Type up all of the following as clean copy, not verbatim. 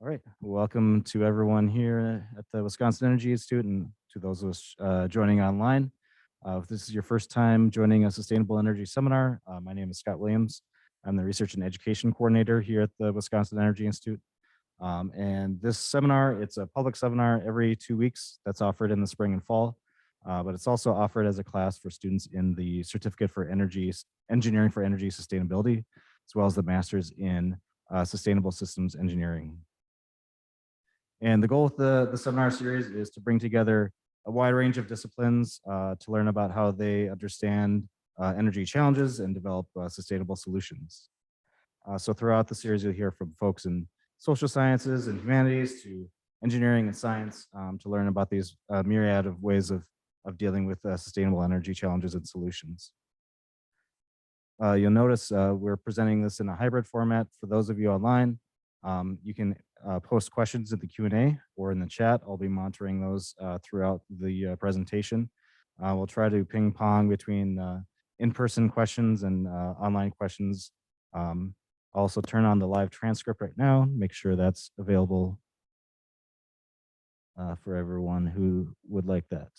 All right, welcome to everyone here at the Wisconsin Energy Institute and to those of us joining online. If this is your first time joining a sustainable energy seminar, my name is Scott Williams. I'm the Research and Education Coordinator here at the Wisconsin Energy Institute. And this seminar, it's a public seminar every 2 weeks that's offered in the spring and fall, but it's also offered as a class for students in the Certificate for Engineering for Energy Sustainability, as well as the Masters in Sustainable Systems Engineering. And the goal of the seminar series is to bring together a wide range of disciplines to learn about how they understand energy challenges and develop sustainable solutions. So throughout the series, you'll hear from folks in social sciences and humanities to engineering and science to learn about these myriad of ways of dealing with sustainable energy challenges and solutions. You'll notice we're presenting this in a hybrid format. For those of you online, you can post questions in the Q&A or in the chat. I'll be monitoring those throughout the presentation. We'll try to ping pong between in-person questions and online questions. I'll also turn on the live transcript right now, make sure that's available for everyone who would like that.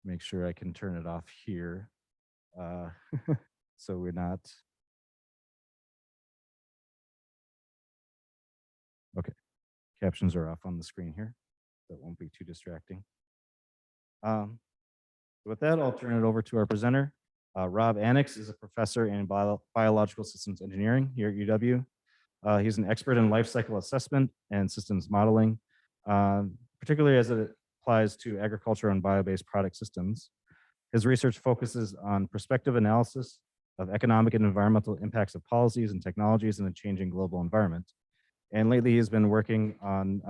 Make sure I can turn it off here so we're not. Okay, captions are off on the screen here. That won't be too distracting. With that, I'll turn it over to our presenter. Rob Anex is a professor in biological systems engineering here at UW. He's an expert in life cycle assessment and systems modeling, particularly as it applies to agriculture and bio-based product systems. His research focuses on prospective analysis of economic and environmental impacts of policies and technologies in a changing global environment. And lately he's been working on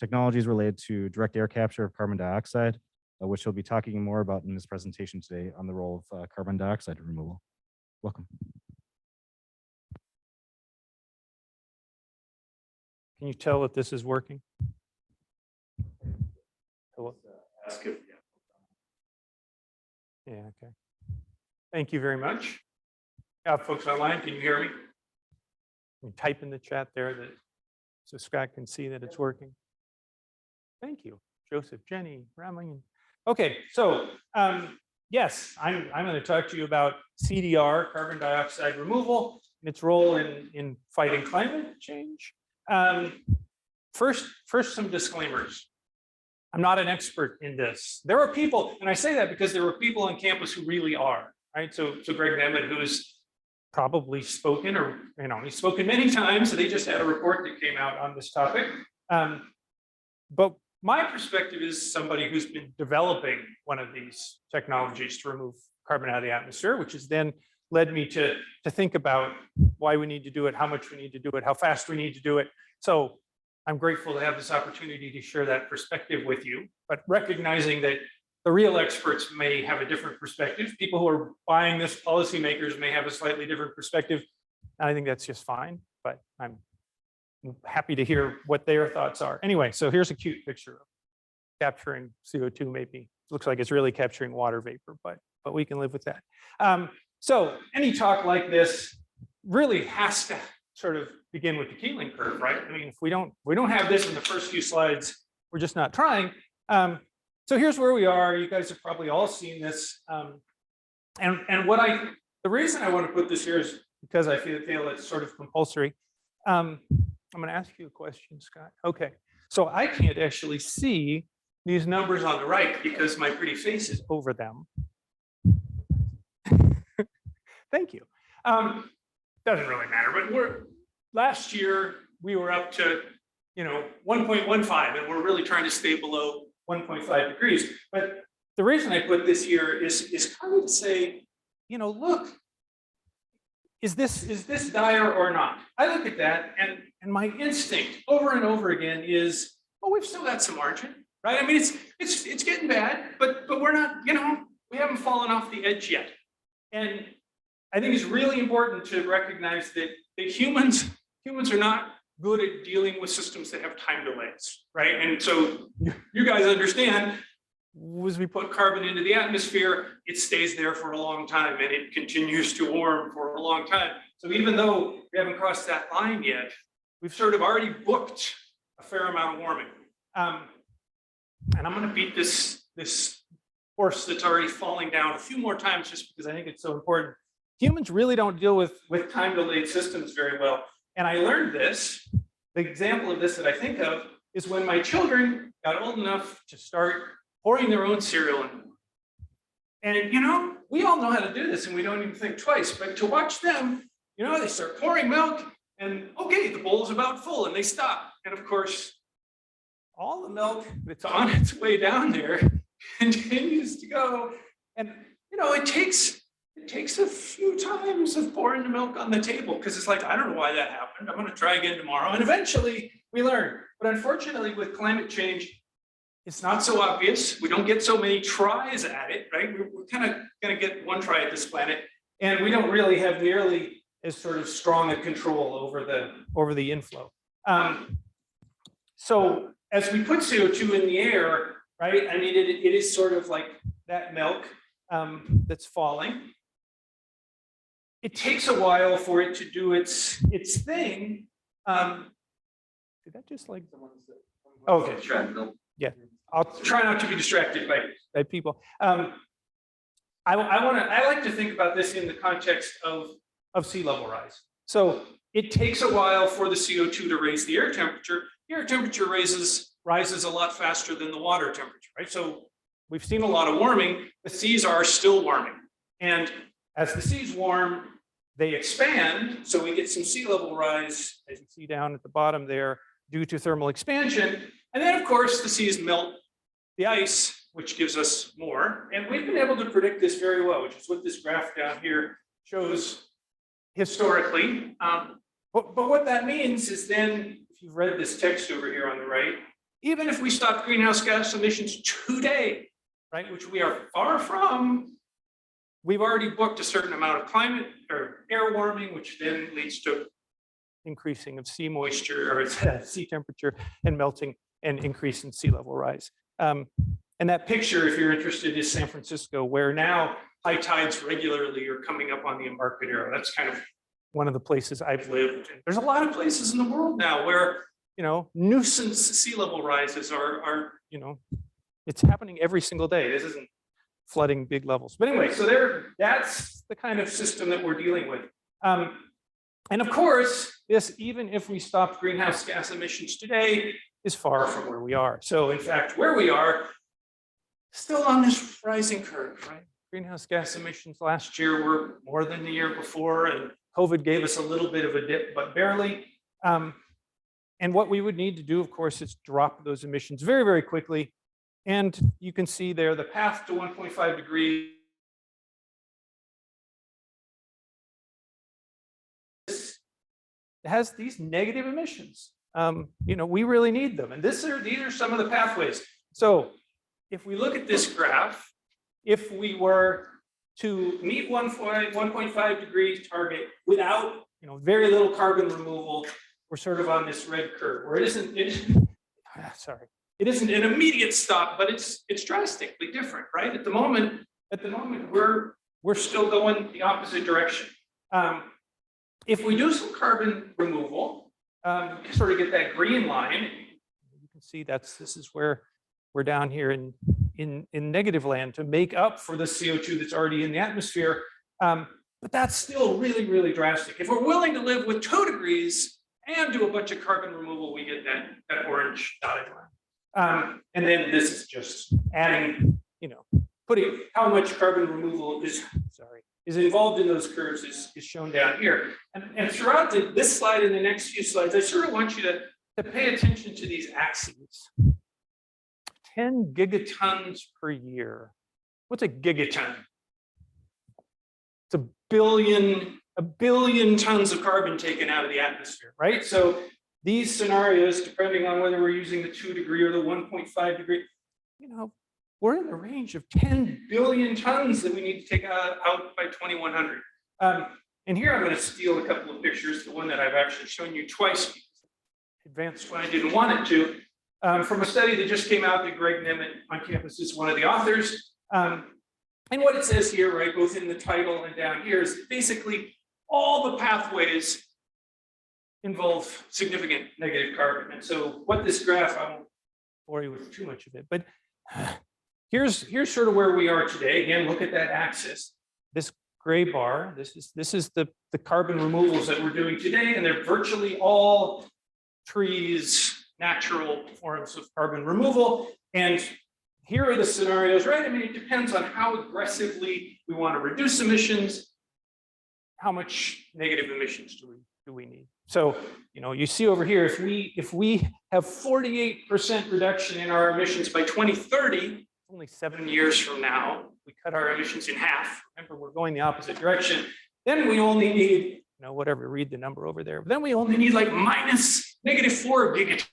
technologies related to direct air capture of carbon dioxide, which he'll be talking more about in this presentation today on the role of carbon dioxide removal. Welcome. Can you tell if this is working? Hello? Ask if, Yeah, okay. Thank you very much. Folks online, can you hear me? You type in the chat there that so Scott can see that it's working. Thank you, Joseph, Jenny, Ramin. Okay, so yes, I'm going to talk to you about CDR, carbon dioxide removal, and its role in fighting climate change. First, some disclaimers. I'm not an expert in this. There are people, and I say that because there are people on campus who really are, right? So Greg Nemeth, who's probably spoken, or he's spoken many times, so they just had a report that came out on this topic. But my perspective is somebody who's been developing one of these technologies to remove carbon out of the atmosphere, which has then led me to think about why we need to do it, how much we need to do it, how fast we need to do it. So I'm grateful to have this opportunity to share that perspective with you, but recognizing that the real experts may have a different perspective. People who are buying this, policymakers, may have a slightly different perspective. I think that's just fine, but I'm happy to hear what their thoughts are. Anyway, so here's a cute picture of capturing CO2, maybe. Looks like it's really capturing water vapor, but we can live with that. So any talk like this really has to sort of begin with the Keeling curve, right? I mean, if we don't have this in the first few slides, we're just not trying. So here's where we are. You guys have probably all seen this. And the reason I want to put this here is because I feel it's sort of compulsory. I'm going to ask you a question, Scott. Okay, so I can't actually see these numbers on the right because my pretty face is over them. Thank you. Doesn't really matter, but last year we were up to 1.15, and we're really trying to stay below 1.5 degrees. But the reason I put this here is kind of to say, look, is this dire or not? I look at that, and my instinct over and over again is, well, we've still got some margin, right? I mean, it's getting bad, but we're not, we haven't fallen off the edge yet. And I think it's really important to recognize that humans are not good at dealing with systems that have time delays, right? And so you guys understand as we put carbon into the atmosphere, it stays there for a long time and it continues to warm for a long time. So even though we haven't crossed that line yet, we've sort of already booked a fair amount of warming. And I'm going to beat this horse that's already falling down a few more times just because I think it's so important. Humans really don't deal with time-delayed systems very well. And I learned this. The example of this that I think of is when my children got old enough to start pouring their own cereal in. And, you know, we all know how to do this and we don't even think twice, but to watch them, you know, they start pouring milk and, okay, the bowl's about full and they stop. And of course, all the milk that's on its way down there continues to go. And, you know, it takes a few times of pouring the milk on the table because it's like, I don't know why that happened. I'm going to try again tomorrow. And eventually we learn. But unfortunately, with climate change, it's not so obvious. We don't get so many tries at it, right? We're kind of going to get one try at this planet. And we don't really have nearly as sort of strong a control over the inflow. So as we put CO2 in the air, right? I mean, it is sort of like that milk that's falling. It takes a while for it to do its thing. Did that just like? Okay, sure. Yeah, I'll try not to be distracted by people. I like to think about this in the context of sea level rise. So it takes a while for the CO2 to raise the air temperature. The air temperature rises a lot faster than the water temperature, right? So we've seen a lot of warming. The seas are still warming. And as the seas warm, they expand. So we get some sea level rise, as you see down at the bottom there, due to thermal expansion. And then, of course, the seas melt the ice, which gives us more. And we've been able to predict this very well, which is what this graph down here shows historically. But what that means is then, if you've read this text over here on the right, even if we stop greenhouse gas emissions today, right, which we are far from, we've already booked a certain amount of climate or air warming, which then leads to increasing of sea moisture or sea temperature and melting and increase in sea level rise. And that picture, if you're interested, is San Francisco, where now high tides regularly are coming up on the Embarcadero. That's kind of one of the places I've lived. And there's a lot of places in the world now where, you know, nuisance sea level rises are, you know, it's happening every single day. This isn't flooding big levels. But anyway, so that's the kind of system that we're dealing with. And of course, this, even if we stopped greenhouse gas emissions today, is far from where we are. So in fact, where we are, still on this rising curve, right? Greenhouse gas emissions last year were more than the year before, and COVID gave us a little bit of a dip, but barely. And what we would need to do, of course, is drop those emissions very, very quickly. And you can see there the path to 1.5 degrees. It has these negative emissions. You know, we really need them. And these are some of the pathways. So if we look at this graph, if we were to meet 1.5 degrees target without, you know, very little carbon removal, we're sort of on this red curve where it isn't an immediate stop, but it's drastically different, right? At the moment, we're still going the opposite direction. If we do some carbon removal, sort of get that green line, you can see this is where we're down here in negative land to make up for the CO2 that's already in the atmosphere. But that's still really, really drastic. If we're willing to live with 2 degrees and do a bunch of carbon removal, we get that orange dotted line. And then this is just adding, you know, putting how much carbon removal is involved in those curves is shown down here. And throughout this slide and the next few slides, I sort of want you to pay attention to these axes. 10 gigatons per year. What's a gigaton? It's a billion tons of carbon taken out of the atmosphere, right? So these scenarios, depending on whether we're using the 2 degree or the 1.5 degree, you know, we're in the range of 10 billion tons that we need to take out by 2100. And here I'm going to steal a couple of pictures. The one that I've actually shown you twice, advanced when I didn't want it to. from a study that just came out that Greg Nemeth on campus is one of the authors. And what it says here, right, both in the title and down here, is basically all the pathways involve significant negative carbon. And so what this graph, I won't bore you with too much of it, but here's sort of where we are today. Again, look at that axis. This gray bar, this is the carbon removals that we're doing today, and they're virtually all trees, natural forms of carbon removal. And here are the scenarios, right? I mean, it depends on how aggressively we want to reduce emissions, how much negative emissions do we need. So, you know, you see over here, if we have 48% reduction in our emissions by 2030, only 7 years from now, we cut our emissions in half. Remember, we're going the opposite direction. Then we only need, you know, whatever, read the number over there. But then we only need like minus -4 gigatons.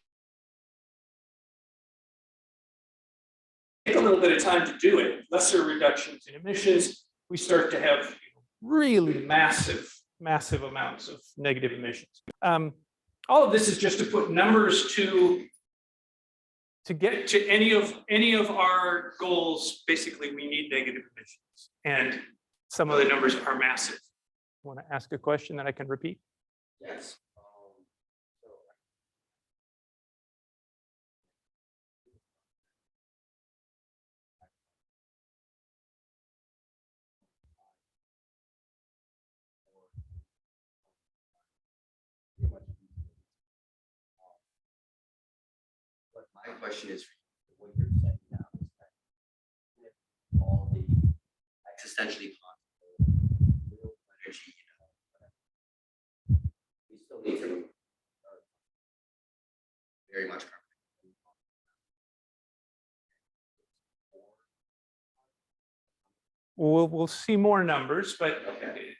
Take a little bit of time to do it. Lesser reductions in emissions, we start to have really massive amounts of negative emissions. All of this is just to put numbers to get to any of our goals. Basically, we need negative emissions, and some of the numbers are massive. Want to ask a question that I can repeat? Yes. But my question is, what you're saying now is that with all the existentially possible renewable energy, we still need to very much carbon. We'll see more numbers, but Okay.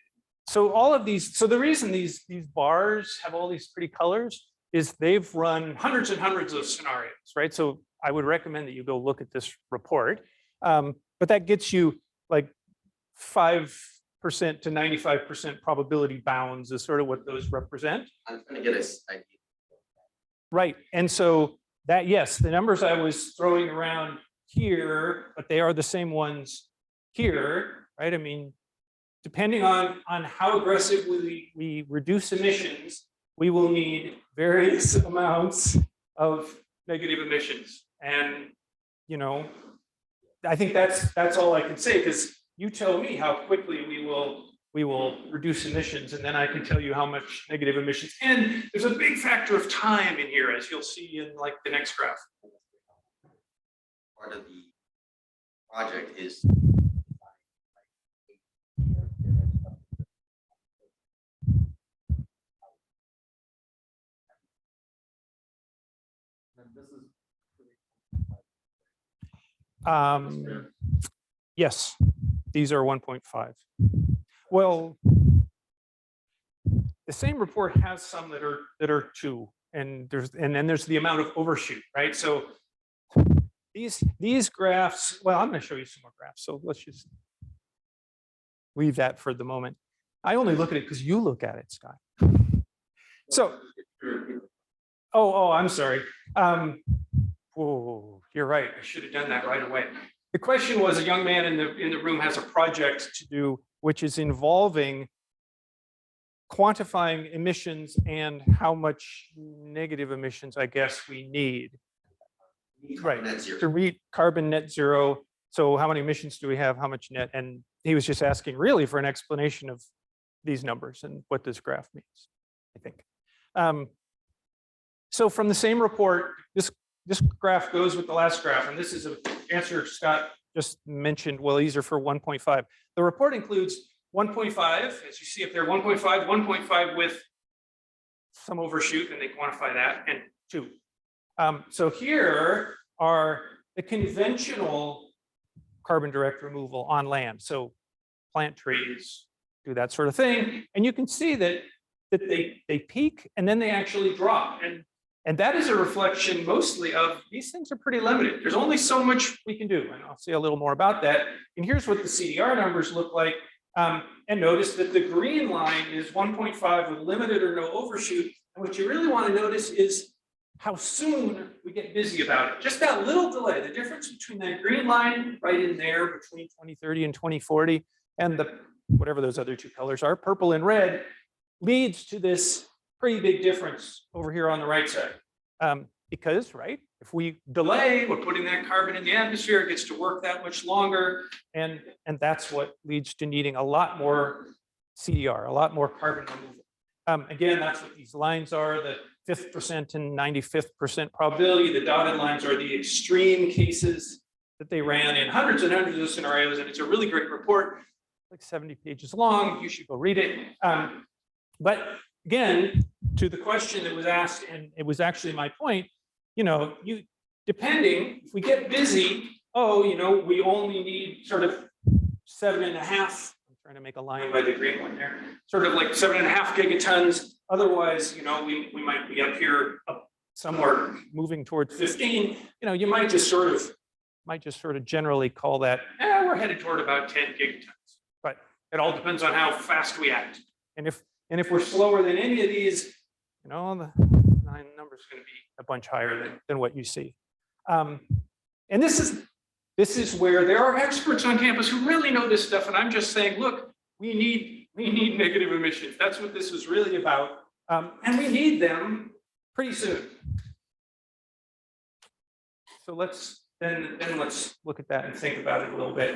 so all of these, so the reason these bars have all these pretty colors is they've run hundreds and hundreds of scenarios, right? So I would recommend that you go look at this report. But that gets you like 5% to 95% probability bounds is sort of what those represent. I'm trying to get an idea. Right. And so that, yes, the numbers I was throwing around here, but they are the same ones here, right? I mean, depending on how aggressively we reduce emissions, we will need various amounts of negative emissions. And, you know, I think that's all I can say, because you tell me how quickly we will reduce emissions, and then I can tell you how much negative emissions. And there's a big factor of time in here, as you'll see in like the next graph. Part of the project is Yes, these are 1.5. Well, the same report has some that are 2, and then there's the amount of overshoot, right? So these graphs, well, I'm going to show you some more graphs, so let's just leave that for the moment. I only look at it because you look at it, Scott. So, oh, I'm sorry. Oh, you're right. I should have done that right away. The question was, a young man in the room has a project to do, which is involving quantifying emissions and how much negative emissions, I guess, we need. Right, to reach carbon net zero. So how many emissions do we have? How much net? And he was just asking really for an explanation of these numbers and what this graph means, I think. So from the same report, this graph goes with the last graph, and this is an answer Scott just mentioned. Well, these are for 1.5. The report includes 1.5, as you see up there, 1.5 with some overshoot, and they quantify that, and 2. So here are the conventional carbon direct removal on land. So plant trees, do that sort of thing, and you can see that they peak and then they actually drop. And that is a reflection mostly of these things are pretty limited. There's only so much we can do, and I'll say a little more about that. And here's what the CDR numbers look like. And notice that the green line is 1.5 with limited or no overshoot. And what you really want to notice is how soon we get busy about it. Just that little delay, the difference between that green line right in there between 2030 and 2040 and the whatever those other two colors are, purple and red, leads to this pretty big difference over here on the right side. Because, right, if we delay, we're putting that carbon in the atmosphere, it gets to work that much longer, and that's what leads to needing a lot more CDR, a lot more carbon removal. Again, that's what these lines are, the 5th percent and 95th percent probability. The dotted lines are the extreme cases that they ran in hundreds and hundreds of scenarios, and it's a really great report, like 70 pages long. You should go read it. But again, to the question that was asked, and it was actually my point, you know, depending, if we get busy, oh, you know, we only need sort of 7.5, I'm trying to make a line by the green one there, sort of like 7.5 gigatons. Otherwise, you know, we might be up here somewhere moving towards 15. You know, you might just sort of generally call that, we're headed toward about 10 gigatons. But it all depends on how fast we act. And if we're slower than any of these, you know, the number is going to be a bunch higher than what you see. And this is where there are experts on campus who really know this stuff. And I'm just saying, look, we need negative emissions. That's what this was really about. And we need them pretty soon. So let's look at that and think about it a little bit.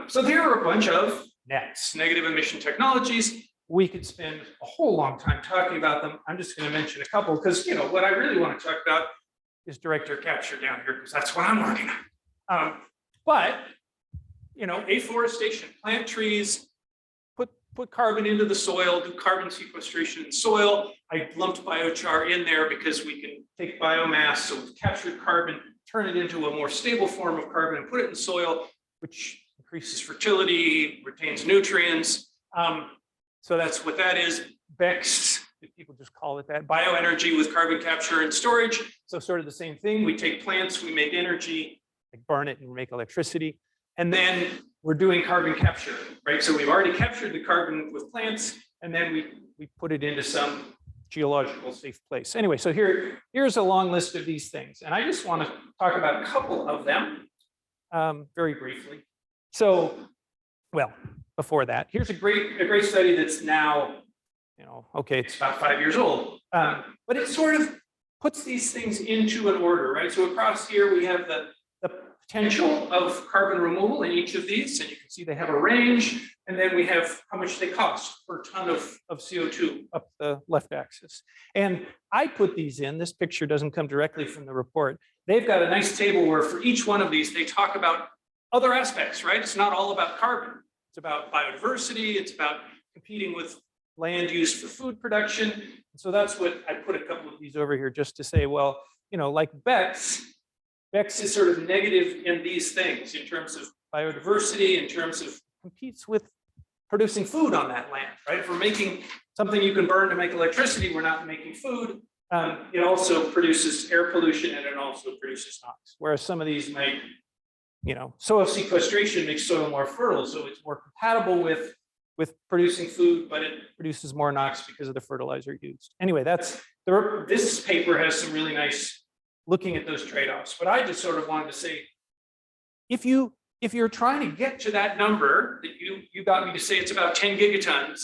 So there are a bunch of negative emission technologies. We could spend a whole long time talking about them. I'm just going to mention a couple because, you know, what I really want to talk about is direct air capture down here because that's what I'm working on. But, you know, afforestation, plant trees, put carbon into the soil, do carbon sequestration in soil. I lumped biochar in there because we can take biomass, so we've captured carbon, turn it into a more stable form of carbon and put it in soil, which increases fertility, retains nutrients. So that's what that is. BECCS, people just call it that, bioenergy with carbon capture and storage. So sort of the same thing. We take plants, we make energy, like burn it and make electricity. And then we're doing carbon capture, right? So we've already captured the carbon with plants, and then we put it into some geological safe place. Anyway, so here's a long list of these things. And I just want to talk about a couple of them very briefly. So, well, before that, here's a great study that's now, you know, okay, it's about 5 years old, but it sort of puts these things into an order, right? So across here, we have the potential of carbon removal in each of these, and you can see they have a range, and then we have how much they cost per ton of CO2 up the left axis. And I put these in, this picture doesn't come directly from the report. They've got a nice table where for each one of these, they talk about other aspects, right? It's not all about carbon. It's about biodiversity. It's about competing with land use for food production. And so that's what I put a couple of these over here just to say, well, you know, like BECCS is sort of negative in these things in terms of biodiversity, in terms of competes with producing food on that land, right? If we're making something you can burn to make electricity, we're not making food. It also produces air pollution and it also produces NOx. Whereas some of these might, you know, soil sequestration makes soil more fertile, so it's more compatible with producing food, but it produces more NOx because of the fertilizer used. Anyway, this paper has some really nice looking at those trade-offs. But I just sort of wanted to say, if you're trying to get to that number that you got me to say it's about 10 gigatons,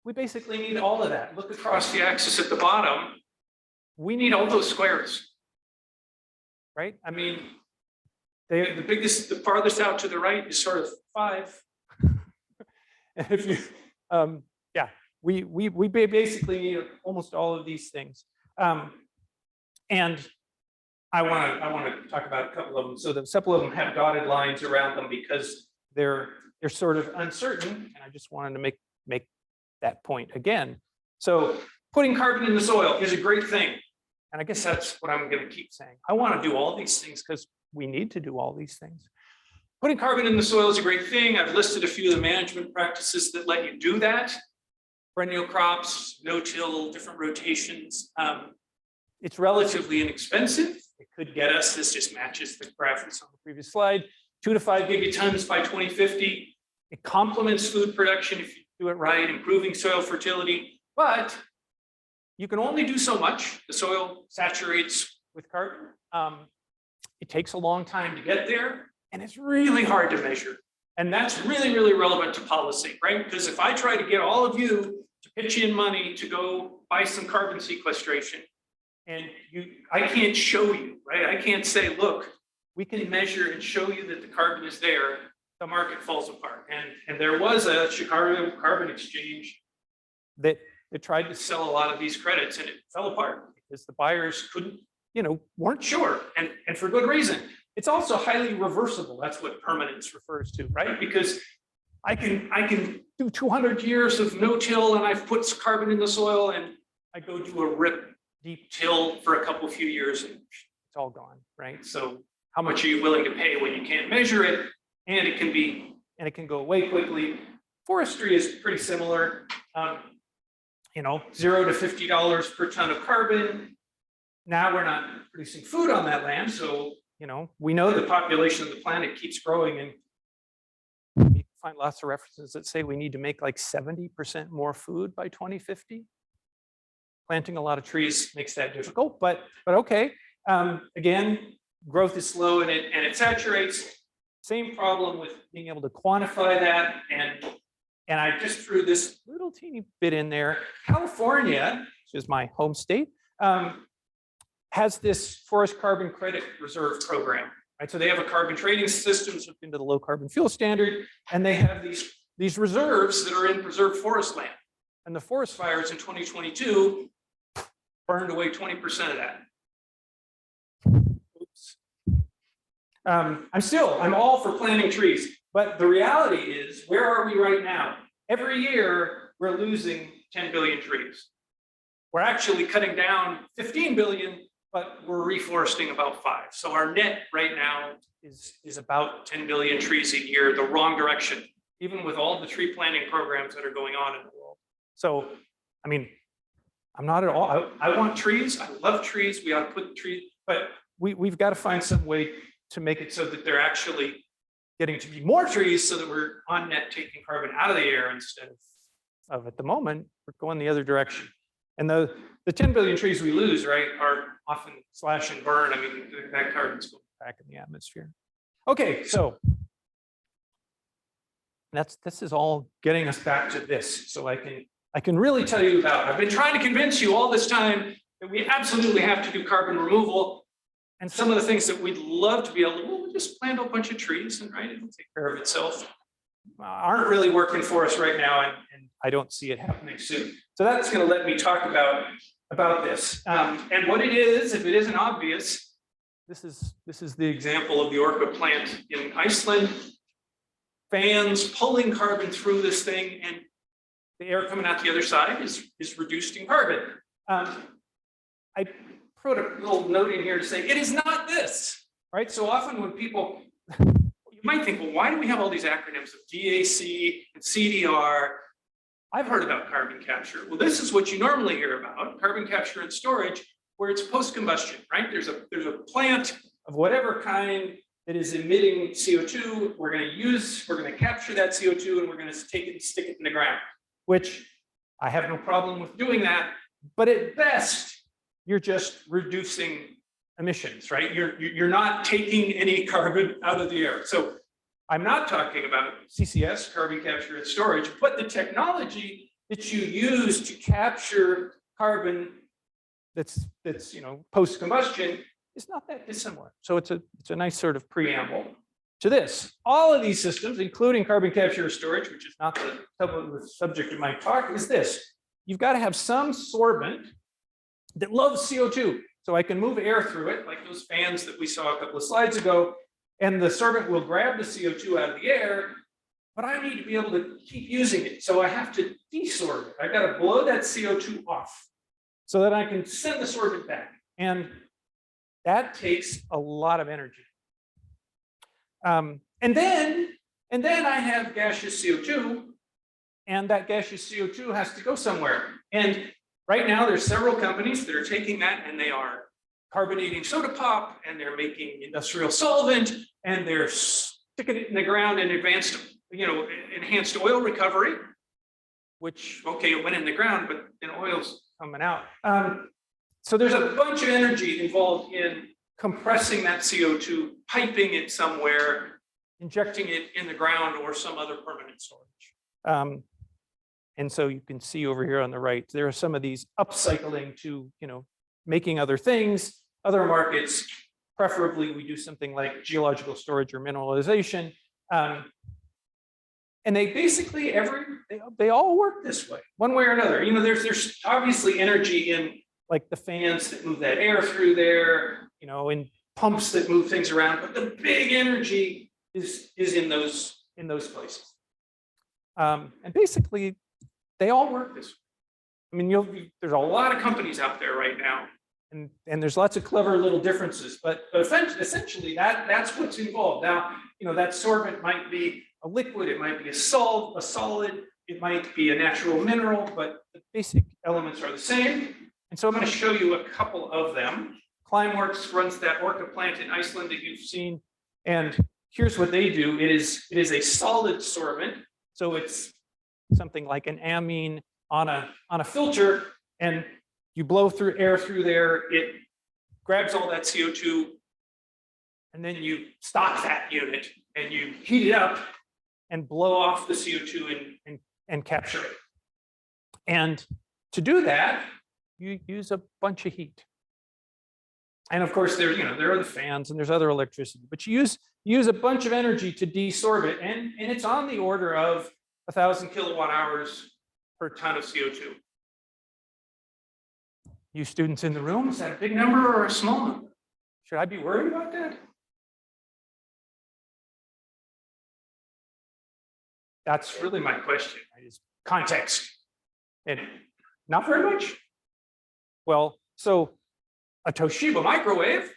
we basically need all of that. Look across the axis at the bottom. We need all those squares, right? I mean, the farthest out to the right is sort of 5. And if you, we basically need almost all of these things. And I want to talk about a couple of them. So a couple of them have dotted lines around them because they're sort of uncertain. And I just wanted to make that point again. So putting carbon in the soil is a great thing. And I guess that's what I'm going to keep saying. I want to do all these things because we need to do all these things. Putting carbon in the soil is a great thing. I've listed a few of the management practices that let you do that. Perennial crops, no-till, different rotations. It's relatively inexpensive. It could get us, this just matches the graph that's on the previous slide, 2 to 5 gigatons by 2050. It complements food production if you do it right, improving soil fertility. But you can only do so much. The soil saturates with carbon. It takes a long time to get there, and it's really hard to measure. And that's really, really relevant to policy, right? Because if I try to get all of you to pitch in money to go buy some carbon sequestration, and I can't show you, right? I can't say, look, we can measure and show you that the carbon is there, the market falls apart. And there was a Chicago Carbon Exchange that tried to sell a lot of these credits, and it fell apart because the buyers couldn't, weren't sure, and for good reason. It's also highly reversible. That's what permanence refers to, right? Because I can do 200 years of no-till, and I've put carbon in the soil, and I go do a rip deep till for a few years, and it's all gone, right? So how much are you willing to pay when you can't measure it? And it can go away quickly. Forestry is pretty similar. $0 to $50 per ton of carbon. Now we're not producing food on that land, so we know the population of the planet keeps growing, and you can find lots of references that say we need to make like 70% more food by 2050. Planting a lot of trees makes that difficult, but okay. Again, growth is slow and it saturates. Same problem with being able to quantify that, and I just threw this little teeny bit in there. California, which is my home state, has this forest carbon credit reserve program, right? So they have a carbon trading system hooked into the low carbon fuel standard, and they have these reserves that are in preserved forest land. And the forest fires in 2022 burned away 20% of that. Oops. I'm all for planting trees, but the reality is, where are we right now? Every year, we're losing 10 billion trees. We're actually cutting down 15 billion, but we're reforesting about 5. So our net right now is about 10 billion trees a year, the wrong direction, even with all the tree planting programs that are going on in the world. So, I'm not at all, I want trees, I love trees, we ought to put trees, but we've got to find some way to make it so that they're actually getting to be more trees, so that we're on net taking carbon out of the air instead of at the moment, we're going the other direction. And the 10 billion trees we lose, right, are often slash and burn. That carbon's going back in the atmosphere. Okay, so this is all getting us back to this. So I can really tell you about. I've been trying to convince you all this time that we absolutely have to do carbon removal. And some of the things that we'd love to be able to, we'll just plant a bunch of trees and it'll take care of itself, aren't really working for us right now, and I don't see it happening soon. So that's going to let me talk about this. And what it is, if it isn't obvious, this is the example of the orca plant in Iceland. Fans pulling carbon through this thing, and the air coming out the other side is reduced in carbon. I put a little note in here to say, it is not this, right? So often when people, you might think, well, why do we have all these acronyms of GAC and CDR? I've heard about carbon capture. Well, this is what you normally hear about, carbon capture and storage, where it's post-combustion, right? There's a plant of whatever kind that is emitting CO2. We're going to capture that CO2, and we're going to take it and stick it in the ground, which I have no problem with doing that. But at best, you're just reducing emissions, right? You're not taking any carbon out of the air. So I'm not talking about CCS, carbon capture and storage, but the technology that you use to capture carbon that's post-combustion is not that dissimilar. So it's a nice sort of preamble to this. All of these systems, including carbon capture and storage, which is not the subject of my talk, is this. You've got to have some sorbent that loves CO2. So I can move air through it, like those fans that we saw a couple of slides ago, and the sorbent will grab the CO2 out of the air, but I need to be able to keep using it. So I have to desorb it. I got to blow that CO2 off so that I can send the sorbent back. And that takes a lot of energy. And then I have gaseous CO2, and that gaseous CO2 has to go somewhere. And right now, there's several companies that are taking that, and they are carbonating soda pop, and they're making industrial solvent, and they're sticking it in the ground in enhanced oil recovery, which, okay, it went in the ground, but then oil's coming out. So there's a bunch of energy involved in compressing that CO2, piping it somewhere, injecting it in the ground or some other permanent storage. And so you can see over here on the right, there are some of these upcycling to, making other things, other markets. Preferably, we do something like geological storage or mineralization. And they basically they all work this way, one way or another. There's obviously energy in like the fans that move that air through there, in pumps that move things around, but the big energy is in those places. And basically, they all work this way. I mean, there's a lot of companies out there right now, and there's lots of clever little differences, but essentially that's what's involved. Now, that sorbent might be a liquid, it might be a solid, it might be a natural mineral, but the basic elements are the same. And so I'm going to show you a couple of them. Climeworks runs that orca plant in Iceland that you've seen, and here's what they do. It is a solid sorbent, so it's something like an amine on a filter, and you blow through air through there, it grabs all that CO2, and then you stock that unit and you heat it up and blow off the CO2 and capture it. And to do that, you use a bunch of heat. And of course, there are the fans and there's other electricity, but you use a bunch of energy to desorb it, and it's on the order of 1,000 kilowatt hours per ton of CO2. You students in the room, is that a big number or a small number? Should I be worried about that? That's really my question, right? Is context. And not very much. Well, so a Toshiba microwave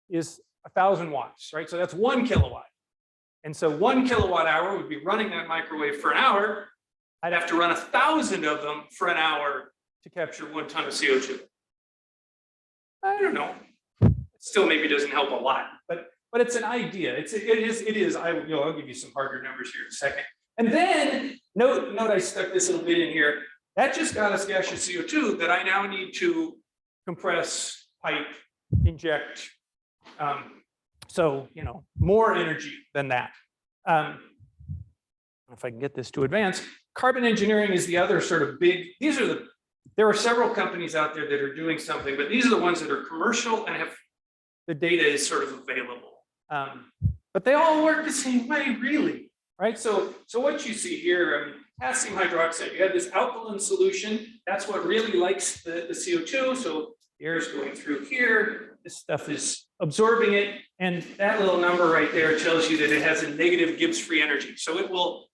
is 1,000 watts, right? So that's 1 kilowatt. And so 1 kilowatt hour would be running that microwave for an hour. I'd have to run 1,000 of them for an hour to capture 1 ton of CO2. I don't know. It still maybe doesn't help a lot, but it's an idea. It is. I'll give you some harder numbers here in a second. And then note I stuck this little bit in here. That just got us gaseous CO2 that I now need to compress, pipe, inject. So more energy than that. If I can get this to advance, carbon engineering is the other sort of big. There are several companies out there that are doing something, but these are the ones that are commercial and have the data is sort of available. But they all work the same way, really, right? So what you see here, potassium hydroxide, you have this alkaline solution. That's what really likes the CO2. So the air is going through here. This stuff is absorbing it. And that little number right there tells you that it has a negative Gibbs free energy. So it will,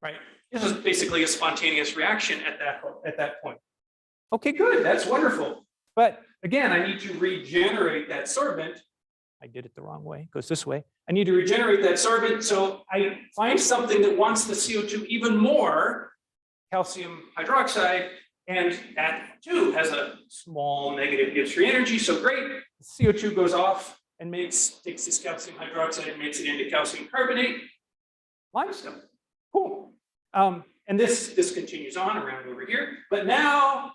right? This is basically a spontaneous reaction at that point. Okay, good. That's wonderful. But again, I need to regenerate that sorbent. I did it the wrong way. It goes this way. I need to regenerate that sorbent. So I find something that wants the CO2 even more, calcium hydroxide, and that too has a small negative Gibbs free energy. So great. The CO2 goes off and takes this calcium hydroxide and makes it into calcium carbonate, limestone. Cool. And this continues on around over here. But now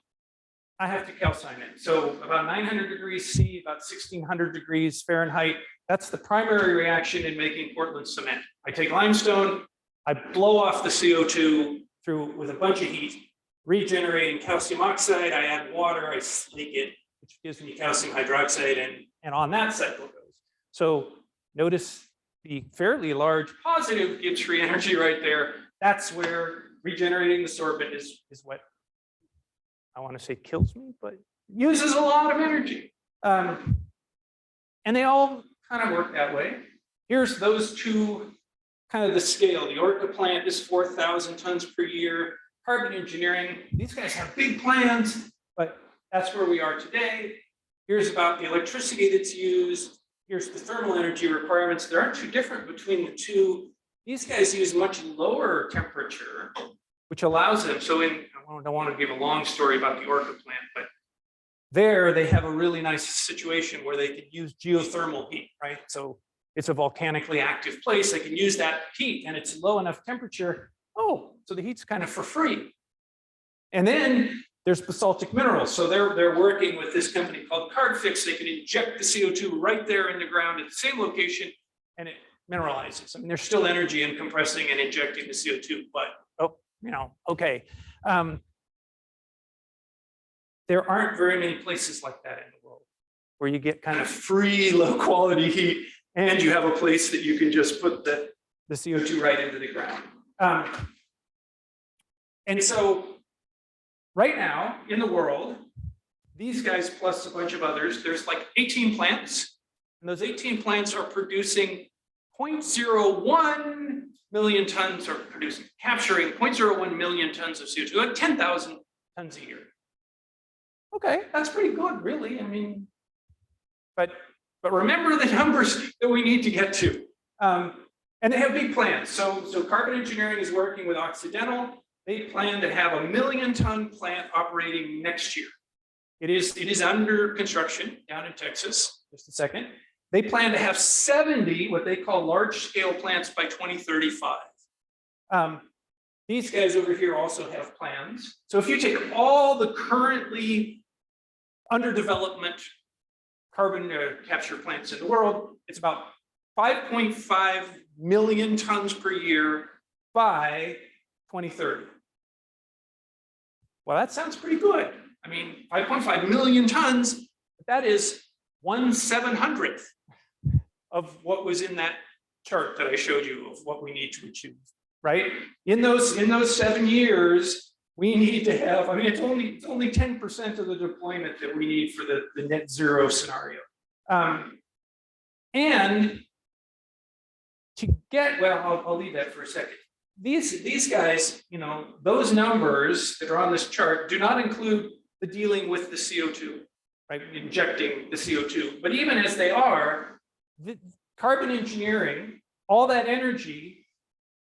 I have to calcine it. So about 900 degrees C, about 1600 degrees Fahrenheit. That's the primary reaction in making Portland cement. I take limestone, I blow off the CO2 through with a bunch of heat, regenerating calcium oxide. I add water, I slake it, which gives me calcium hydroxide, and on that cycle goes. So notice the fairly large positive Gibbs free energy right there. That's where regenerating the sorbent is what I want to say kills me, but uses a lot of energy. And they all kind of work that way. Here's those two, kind of the scale. The Orca plant is 4,000 tons per year. Carbon engineering, these guys have big plans, but that's where we are today. Here's about the electricity that's used. Here's the thermal energy requirements. There aren't too different between the two. These guys use much lower temperature, which allows them, so I don't want to give a long story about the Orca plant, but there they have a really nice situation where they can use geothermal heat, right? So it's a volcanically active place. They can use that heat and it's low enough temperature. Oh, so the heat's kind of for free. And then there's basaltic minerals. So they're working with this company called Carbfix. They can inject the CO2 right there in the ground at the same location, and it mineralizes. I mean, there's still energy in compressing and injecting the CO2, but okay. There aren't very many places like that in the world where you get kind of free, low quality heat, and you have a place that you can just put the CO2 right into the ground. And so right now in the world, these guys plus a bunch of others, there's like 18 plants, and those 18 plants are producing 0.01 million tons, or capturing 0.01 million tons of CO2, like 10,000 tons a year. Okay, that's pretty good, really. I mean, but remember the numbers that we need to get to. And they have big plans. So Carbon Engineering is working with Occidental. They plan to have a 1 million ton plant operating next year. It is under construction down in Texas. Just a second. They plan to have 70 what they call large scale plants by 2035. These guys over here also have plans. So if you take all the currently under development carbon capture plants in the world, it's about 5.5 million tons per year by 2030. Well, that sounds pretty good. I mean, 5.5 million tons, that is 1/700th of what was in that chart that I showed you of what we need to achieve, right? In those 7 years, we need to have, I mean, it's only 10% of the deployment that we need for the net zero scenario. And to get, well, I'll leave that for a second. These guys, those numbers that are on this chart do not include the dealing with the CO2, right? Injecting the CO2. But even as they are, the Carbon Engineering, all that energy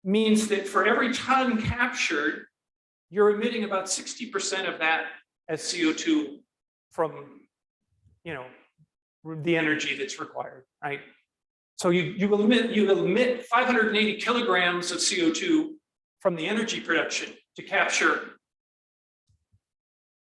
means that for every ton captured, you're emitting about 60% of that as CO2 from, the energy that's required, right? So you will emit 580 kilograms of CO2 from the energy production to capture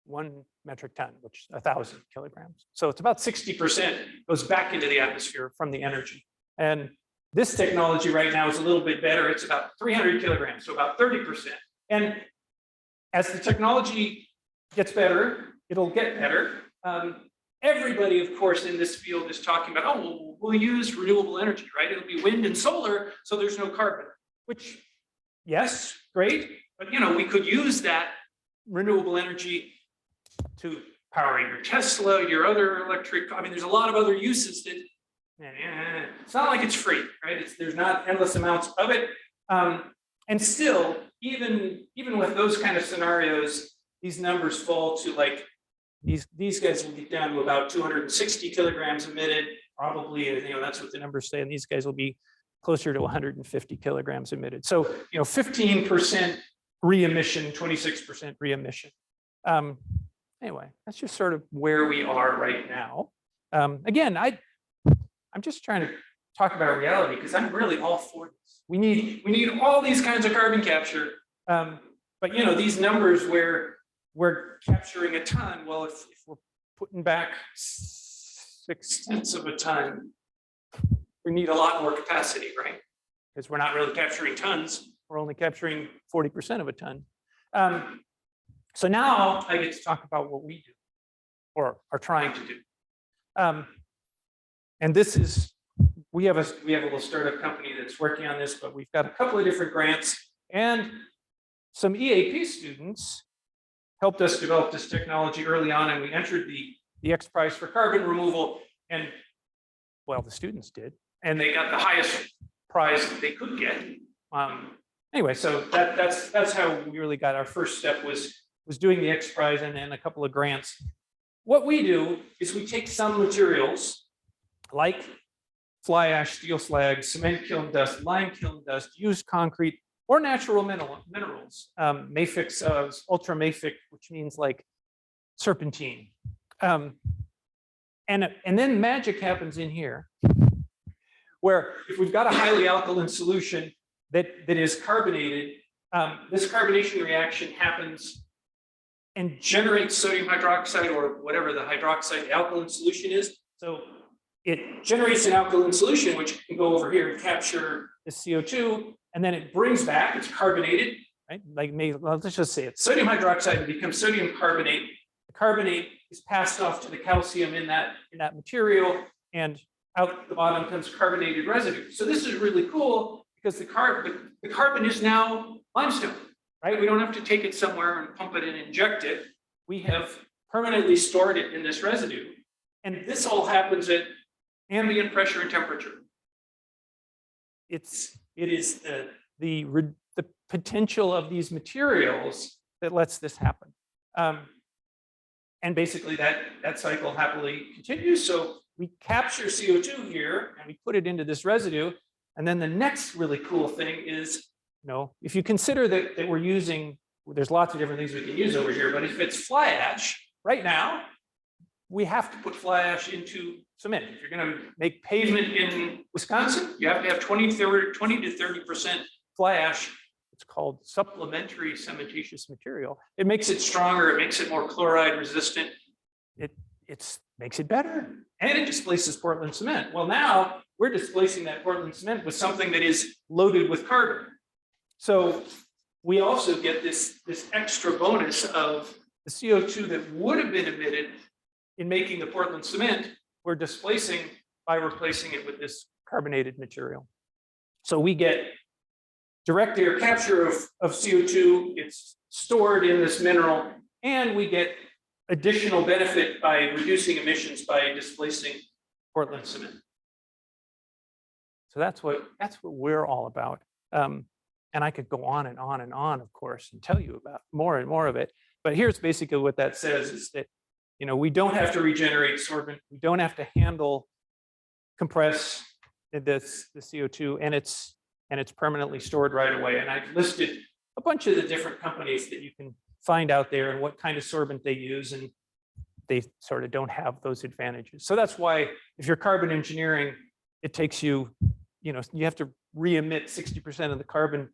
1 metric ton, which is 1,000 kilograms. So it's about 60% goes back into the atmosphere from the energy. And this technology right now is a little bit better. It's about 300 kilograms, so about 30%. And as the technology gets better, it'll get better. Everybody, of course, in this field is talking about, well, we'll use renewable energy, right? It'll be wind and solar, so there's no carbon, which, yes, great. But, we could use that renewable energy to power your Tesla, your other electric, I mean, there's a lot of other uses that, it's not like it's free, right? There's not endless amounts of it. And still, even with those kind of scenarios, these numbers fall to like, these guys will get down to about 260 kilograms emitted, probably, that's what the numbers say, and these guys will be closer to 150 kilograms emitted. So, 15% re-emission, 26% re-emission. Anyway, that's just sort of where we are right now. Again, I'm just trying to talk about reality because I'm really all for this. We need all these kinds of carbon capture, but these numbers where we're capturing a ton. Well, if we're putting back 0.6 of a ton, we need a lot more capacity, right? Because we're not really capturing tons. We're only capturing 40% of a ton. So now I get to talk about what we do or are trying to do. And this is, we have a little startup company that's working on this, but we've got a couple of different grants, and some EAP students helped us develop this technology early on, and we entered the X Prize for carbon removal, and well, the students did, and they got the highest prize that they could get. Anyway, so that's how we really got our first step was doing the X Prize and a couple of grants. What we do is we take some materials like fly ash, steel slag, cement kiln dust, lime kiln dust, used concrete, or natural minerals, mafic, ultra mafic, which means like serpentine. And then magic happens in here, where if we've got a highly alkaline solution that is carbonated, this carbonation reaction happens and generates sodium hydroxide or whatever the hydroxide alkaline solution is. So it generates an alkaline solution, which can go over here and capture the CO2, and then it brings back, it's carbonated, right? Like, well, let's just say it's sodium hydroxide, it becomes sodium carbonate. The carbonate is passed off to the calcium in that material, and out the bottom comes carbonated residue. So this is really cool because the carbon is now limestone, right? We don't have to take it somewhere and pump it and inject it. We have permanently stored it in this residue. And this all happens at ambient pressure and temperature. It is the potential of these materials that lets this happen. And basically that cycle happily continues. So we capture CO2 here and we put it into this residue. And then the next really cool thing is, if you consider that we're using, there's lots of different things we can use over here, but if it's fly ash, right now, we have to put fly ash into cement. If you're going to make pavement in Wisconsin, you have to have 20 to 30% fly ash. It's called supplementary cementitious material. It makes it stronger. It makes it more chloride resistant. It makes it better. And it displaces Portland cement. Well, now we're displacing that Portland cement with something that is loaded with carbon. So we also get this extra bonus of the CO2 that would have been emitted in making the Portland cement, we're displacing by replacing it with this carbonated material. So we get direct air capture of CO2, it's stored in this mineral, and we get additional benefit by reducing emissions by displacing Portland cement. So that's what we're all about. And I could go on and on and on, of course, and tell you about more and more of it. But here's basically what that says is that we don't have to regenerate sorbent. We don't have to compress the CO2, and it's permanently stored right away. And I've listed a bunch of the different companies that you can find out there and what kind of sorbent they use, and they sort of don't have those advantages. So that's why if you're carbon engineering, it takes you, you have to re-emit 60% of the carbon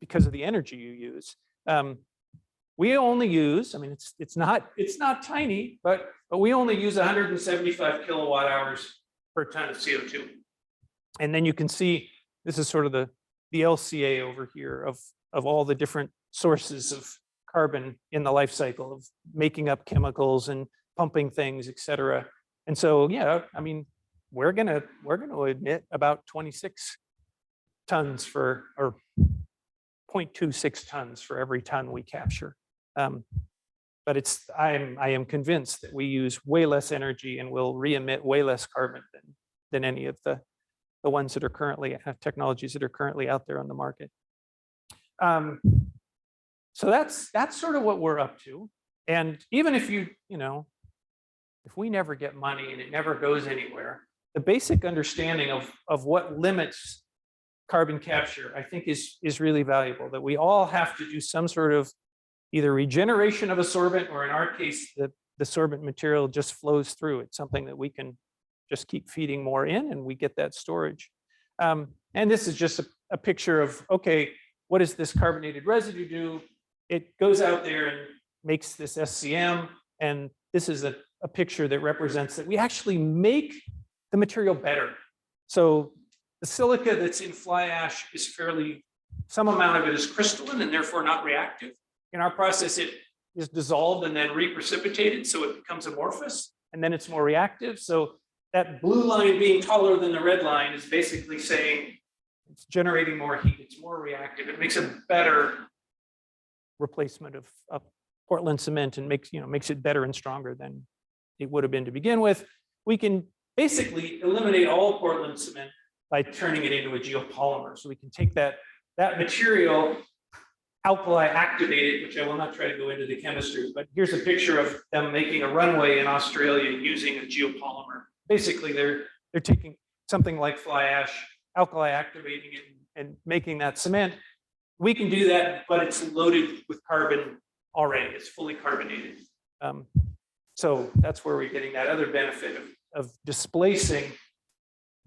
because of the energy you use. We only use, it's not tiny, but we only use 175 kilowatt hours per ton of CO2. And then you can see, this is sort of the LCA over here of all the different sources of carbon in the life cycle of making up chemicals and pumping things, et cetera. And so, we're gonna emit about 26 tons or 0.26 tons for every ton we capture. But I am convinced that we use way less energy and will re-emit way less carbon than any of the ones that are currently technologies that are currently out there on the market. So that's sort of what we're up to. And even if if we never get money and it never goes anywhere, the basic understanding of what limits carbon capture, I think, is really valuable. That we all have to do some sort of either regeneration of a sorbent, or in our case, the sorbent material just flows through. It's something that we can just keep feeding more in, and we get that storage. And this is just a picture of, okay, what does this carbonated residue do? It goes out there and makes this SCM, and this is a picture that represents that we actually make the material better. So the silica that's in fly ash is some amount of it is crystalline and therefore not reactive. In our process, it is dissolved and then reprecipitated, so it becomes amorphous, and then it's more reactive. So that blue line being taller than the red line is basically saying it's generating more heat, it's more reactive. It makes a better replacement of Portland cement and makes it better and stronger than it would have been to begin with. We can basically eliminate all Portland cement by turning it into a geopolymer. So we can take that material, alkali activate it, which I will not try to go into the chemistry, but here's a picture of them making a runway in Australia using a geopolymer. Basically, they're taking something like fly ash, alkali activating it, and making that cement. We can do that, but it's loaded with carbon already. It's fully carbonated. So that's where we're getting that other benefit of displacing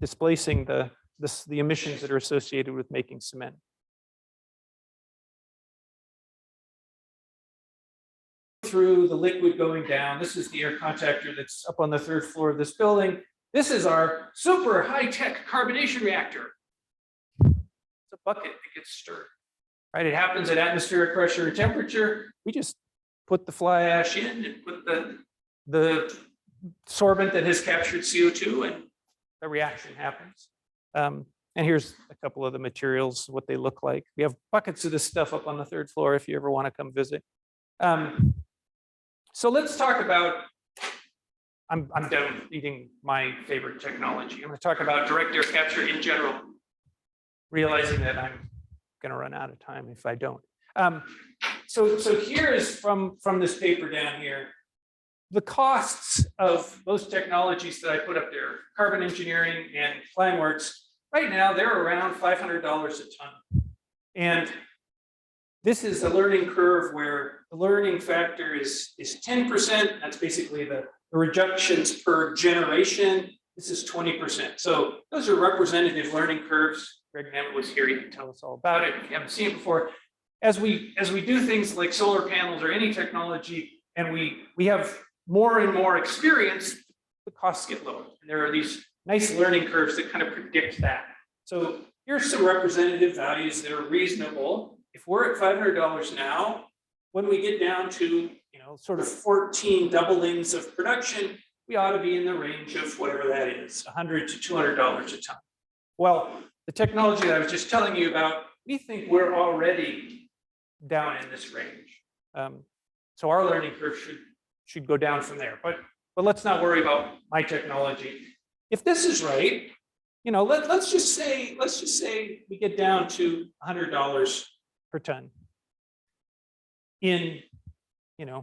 the emissions that are associated with making cement. through, the liquid going down. This is the air contactor that's up on the 3rd floor of this building. This is our super high-tech carbonation reactor. It's a bucket that gets stirred, right? It happens at atmospheric pressure and temperature. We just put the fly ash in and put the sorbent that has captured CO2, and the reaction happens. And here's a couple of the materials, what they look like. We have buckets of this stuff up on the 3rd floor if you ever want to come visit. So let's talk about, I'm done eating my favorite technology. I'm going to talk about direct air capture in general, realizing that I'm going to run out of time if I don't. So here is from this paper down here, the costs of those technologies that I put up there, Carbon Engineering and Climeworks. Right now, they're around $500 a ton. And this is a learning curve where the learning factor is 10%. That's basically the reductions per generation. This is 20%. So those are representative learning curves. Greg Nemeth was here. He can tell us all about it if you haven't seen it before. As we do things like solar panels or any technology, and we have more and more experience, the costs get lower. And there are these nice learning curves that kind of predict that. So here's some representative values that are reasonable. If we're at $500 now, when we get down to sort of 14 doublings of production, we ought to be in the range of whatever that is, $100 to $200 a ton. Well, the technology that I was just telling you about, we think we're already down in this range. So our learning curve should go down from there. But let's not worry about my technology. If this is right, let's just say we get down to $100 per ton in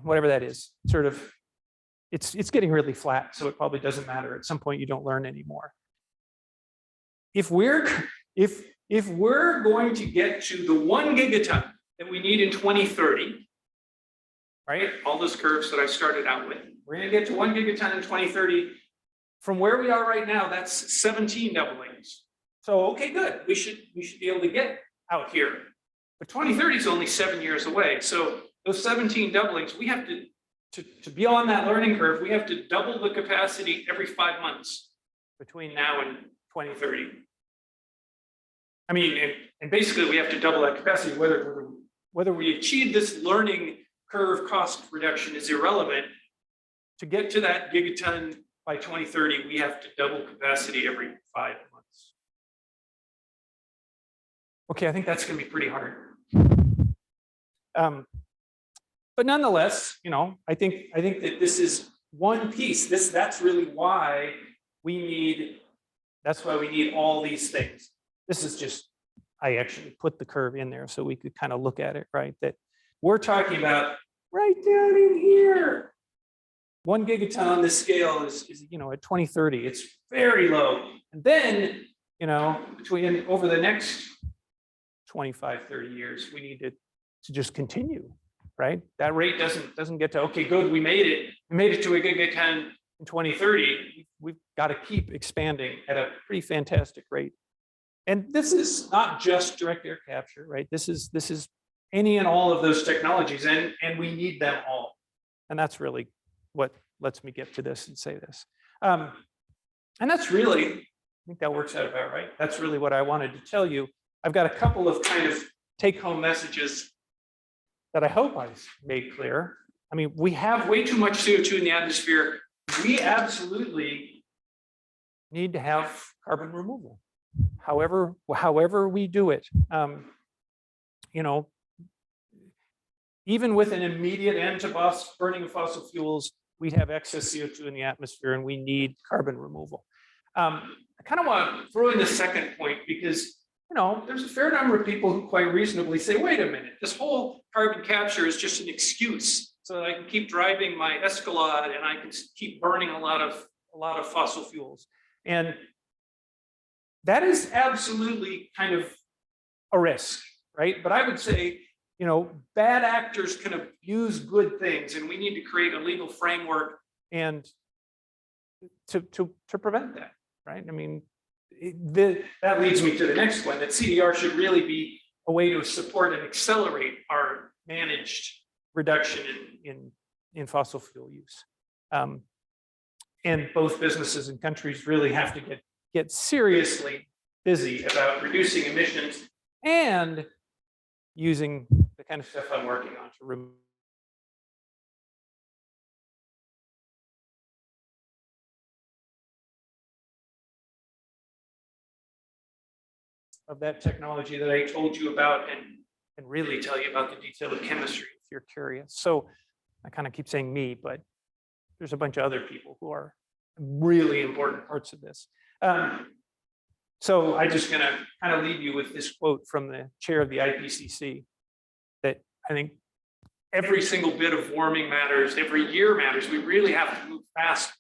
whatever that is. Sort of, it's getting really flat, so it probably doesn't matter. At some point, you don't learn anymore. If we're going to get to the 1 gigaton that we need in 2030, right? All those curves that I started out with, we're going to get to 1 gigaton in 2030. From where we are right now, that's 17 doublings. So okay, good. We should be able to get out here. But 2030 is only 7 years away. So those 17 doublings, we have to be on that learning curve. We have to double the capacity every 5 months between now and 2030. I mean, and basically we have to double that capacity. Whether we achieve this learning curve cost reduction is irrelevant. To get to that gigaton by 2030, we have to double capacity every 5 months. Okay, I think that's going to be pretty hard. But nonetheless, I think that this is one piece. That's really why we need all these things. This is just, I actually put the curve in there so we could kind of look at it, right? That we're talking about right down in here. 1 gigaton on this scale is at 2030, it's very low. And then, over the next 25, 30 years, we need to just continue, right? That rate doesn't get to, okay, good, we made it. We made it to a gigaton in 2030. We've got to keep expanding at a pretty fantastic rate. And this is not just direct air capture, right? This is any and all of those technologies, and we need them all. And that's really what lets me get to this and say this. And that's really, I think that works out about right. That's really what I wanted to tell you. I've got a couple of kind of take-home messages that I hope I made clear. I mean, we have way too much CO2 in the atmosphere. We absolutely need to have carbon removal, however we do it. Even with an immediate end to burning of fossil fuels, we'd have excess CO2 in the atmosphere, and we need carbon removal. I kind of want to throw in the second point because there's a fair number of people who quite reasonably say, wait a minute, this whole carbon capture is just an excuse so that I can keep driving my Escalade and I can keep burning a lot of fossil fuels. And that is absolutely kind of a risk, right? But I would say, bad actors can abuse good things, and we need to create a legal framework and to prevent that, right? I mean, that leads me to the next one, that CDR should really be a way to support and accelerate our managed reduction in in fossil fuel use. And both businesses and countries really have to get seriously busy about reducing emissions and using the kind of stuff I'm working on to remove of that technology that I told you about and really tell you about the detail of chemistry if you're curious. So I kind of keep saying me, but there's a bunch of other people who are really important parts of this. So I'm just going to kind of leave you with this quote from the chair of the IPCC that I think every single bit of warming matters, every year matters. We really have to move fast.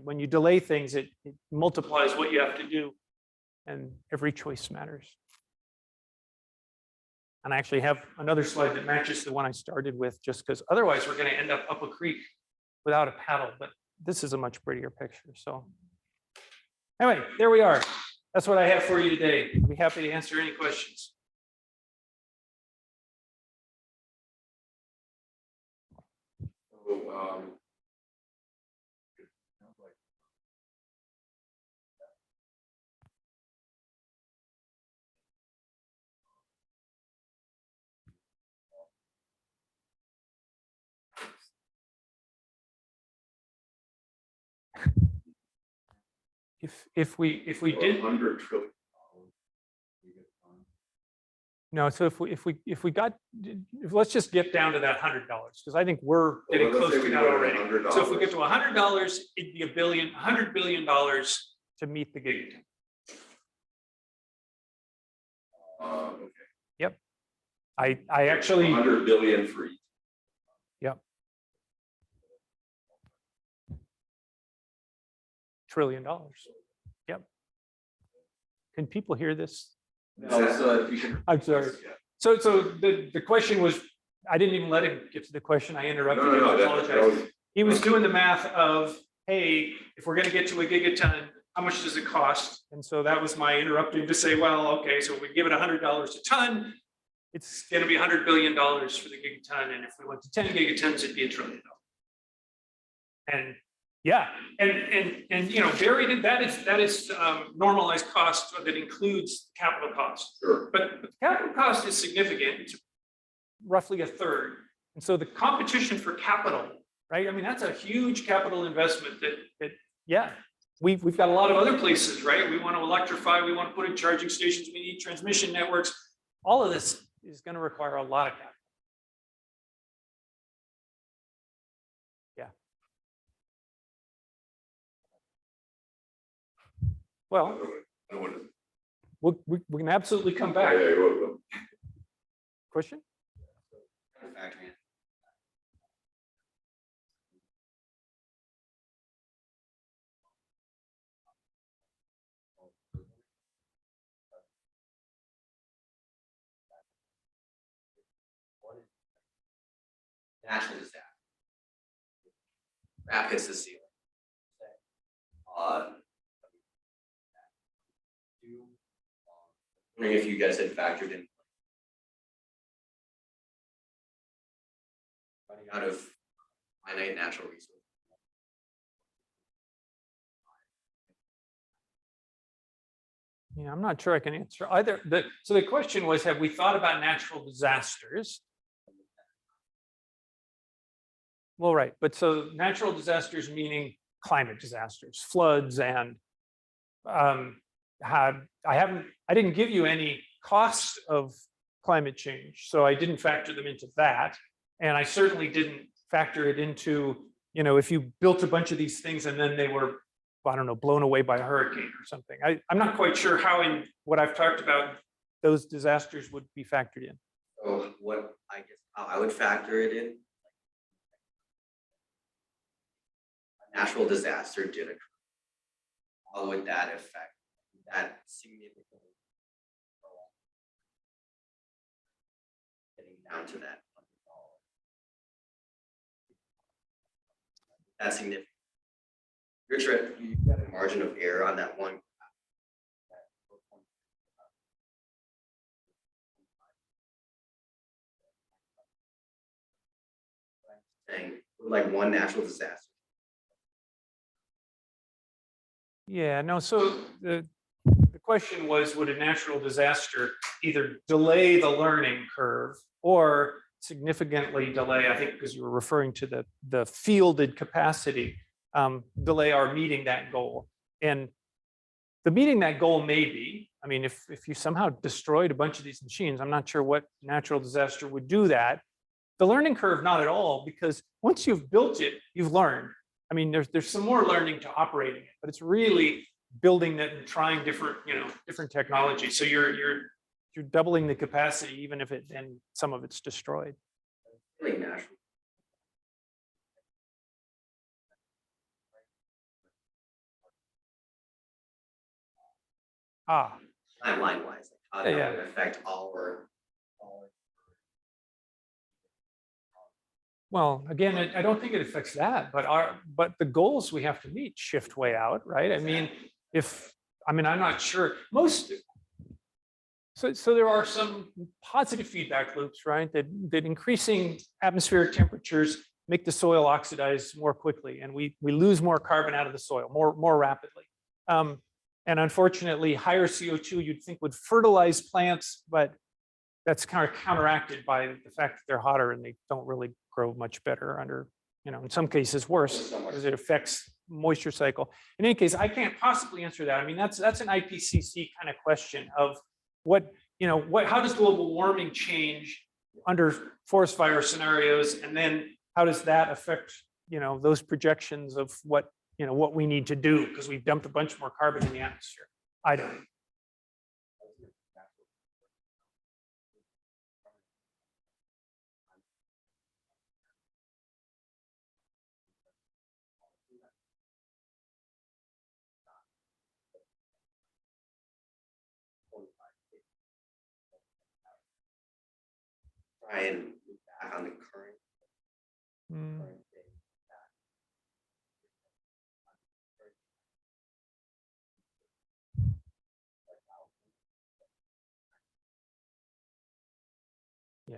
When you delay things, it multiplies what you have to do, and every choice matters. And I actually have another slide that matches the one I started with, just because otherwise we're going to end up a creek without a paddle, but this is a much prettier picture. So anyway, there we are. That's what I have for you today. I'll be happy to answer any questions. If we did $100 trillion. No, so let's just get down to that $100, because I think we're getting close to that already. So if we get to $100, it'd be $100 billion to meet the gigaton. Okay. Yep. I actually 100 billion for each. Yep. $1 trillion. Yep. Can people hear this? No, so if you can. I'm sorry. So the question was, I didn't even let him get to the question. I interrupted him. I apologize. He was doing the math of, hey, if we're going to get to a gigaton, how much does it cost? And so that was my interrupting to say, well, okay, so if we give it $100 a ton, it's going to be $100 billion for the gigaton. And if we went to 10 gigatons, it'd be $1 trillion. And yeah, and you know, buried in that is normalized cost that includes capital cost. Sure. But the capital cost is significant. It's roughly a third. And so the competition for capital, right? I mean, that's a huge capital investment that yeah, we've got a lot of other places, right? We want to electrify, we want to put in charging stations, we need transmission networks. All of this is going to require a lot of capital. Yeah. Well, we can absolutely come back. Question? Natural disaster. Crap hits the ceiling. Wondering if you guys had factored in running out of finite natural resources. Yeah, I'm not sure I can answer either. So the question was, have we thought about natural disasters? Well, right, but so natural disasters meaning climate disasters, floods, and I didn't give you any costs of climate change, so I didn't factor them into that, and I certainly didn't factor it into, you know, if you built a bunch of these things and then they were, I don't know, blown away by a hurricane or something. I'm not quite sure how in what I've talked about those disasters would be factored in. So what I guess how I would factor it in. Natural disaster did occur. How would that affect that significantly? Getting down to that $100. That's significant. Your trip, you've got a margin of error on that one. Saying like one natural disaster. Yeah, no, so the question was, would a natural disaster either delay the learning curve or significantly delay, I think because you were referring to the fielded capacity, delay our meeting that goal. And the meeting that goal may be, I mean, if you somehow destroyed a bunch of these machines, I'm not sure what natural disaster would do that. The learning curve, not at all, because once you've built it, you've learned. I mean, there's some more learning to operating it, but it's really building it and trying different, different technologies. So you're doubling the capacity, even if then some of it's destroyed. Really natural. Timeline wise, how that would affect our. Well, again, I don't think it affects that, but the goals we have to meet shift way out, right? I mean, I'm not sure so there are some positive feedback loops, right? That increasing atmospheric temperatures make the soil oxidize more quickly, and we lose more carbon out of the soil more rapidly. And unfortunately, higher CO2 you'd think would fertilize plants, but that's kind of counteracted by the fact that they're hotter and they don't really grow much better under, in some cases worse, because it affects moisture cycle. In any case, I can't possibly answer that. I mean, that's an IPCC kind of question of how does global warming change under forest fire scenarios, and then how does that affect, those projections of what we need to do because we've dumped a bunch more carbon in the atmosphere. I don't know. Try and look back on the current. Yeah.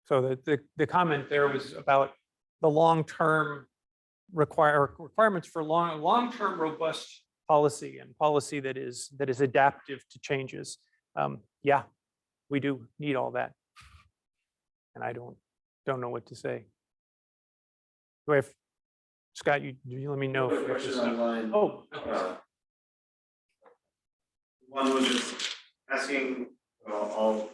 So the comment there was about the long-term requirements for long-term robust policy and policy that is adaptive to changes. Yeah, we do need all that, and I don't know what to say. Do I have, Scott? You let me know. If Question online. Oh. One was just asking all.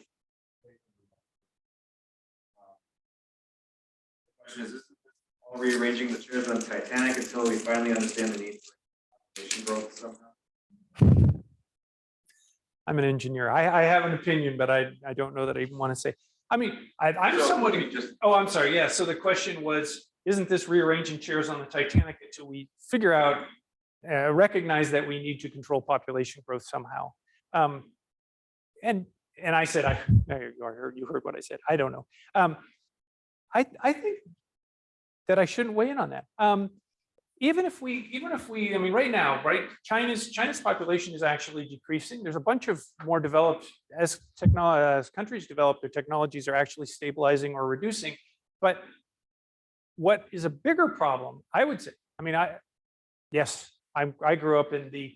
The question is: all rearranging the chairs on Titanic until we finally understand the need for population growth somehow? I'm an engineer. I have an opinion, but I don't know that I even want to say. I mean, I'm someone who just. Oh, I'm sorry. Yeah. So the question was, isn't this rearranging chairs on the Titanic until we figure out, recognize that we need to control population growth somehow? And I said, you heard what I said. I don't know. I think that I shouldn't weigh in on that. Even if we, I mean, right now, right, China's population is actually decreasing. There's a bunch of more developed, as countries develop, their technologies are actually stabilizing or reducing. But what is a bigger problem, I would say, I mean, I grew up in the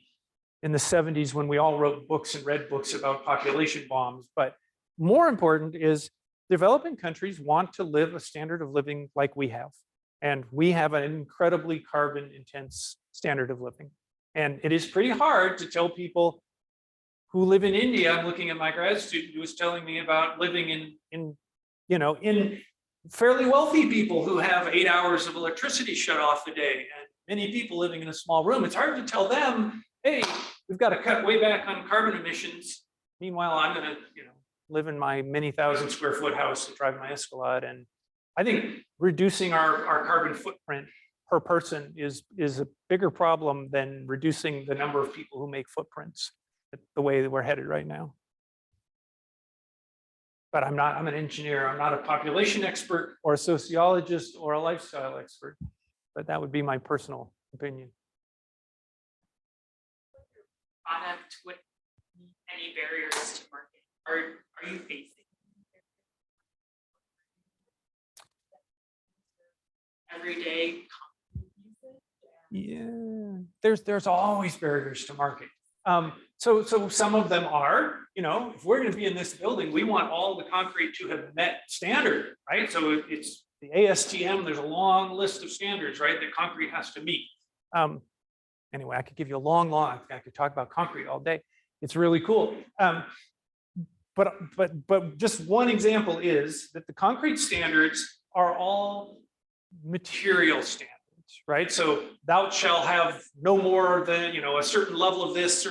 70s when we all wrote books and read books about population bombs. But more important is developing countries want to live a standard of living like we have. And we have an incredibly carbon intense standard of living. And it is pretty hard to tell people who live in India. I'm looking at my grad student who was telling me about living in fairly wealthy people who have 8 hours of electricity shut off a day, and many people living in a small room. It's hard to tell them, hey, we've got to cut way back on carbon emissions. Meanwhile, I'm going to, live in my many thousand square foot house and drive my Escalade. And I think reducing our carbon footprint per person is a bigger problem than reducing the number of people who make footprints the way that we're headed right now. But I'm an engineer. I'm not a population expert or a sociologist or a lifestyle expert, but that would be my personal opinion. Product with any barriers to market are you facing? everyday Yeah, there's always barriers to market. So some of them are, if we're going to be in this building, we want all the concrete to have met standard, right? So it's the ASTM. There's a long list of standards, right, that concrete has to meet. Anyway, I could give you a long, I could talk about concrete all day. It's really cool. But just one example is that the concrete standards are all material standards, right? So thou shalt have no more than, a certain level of this,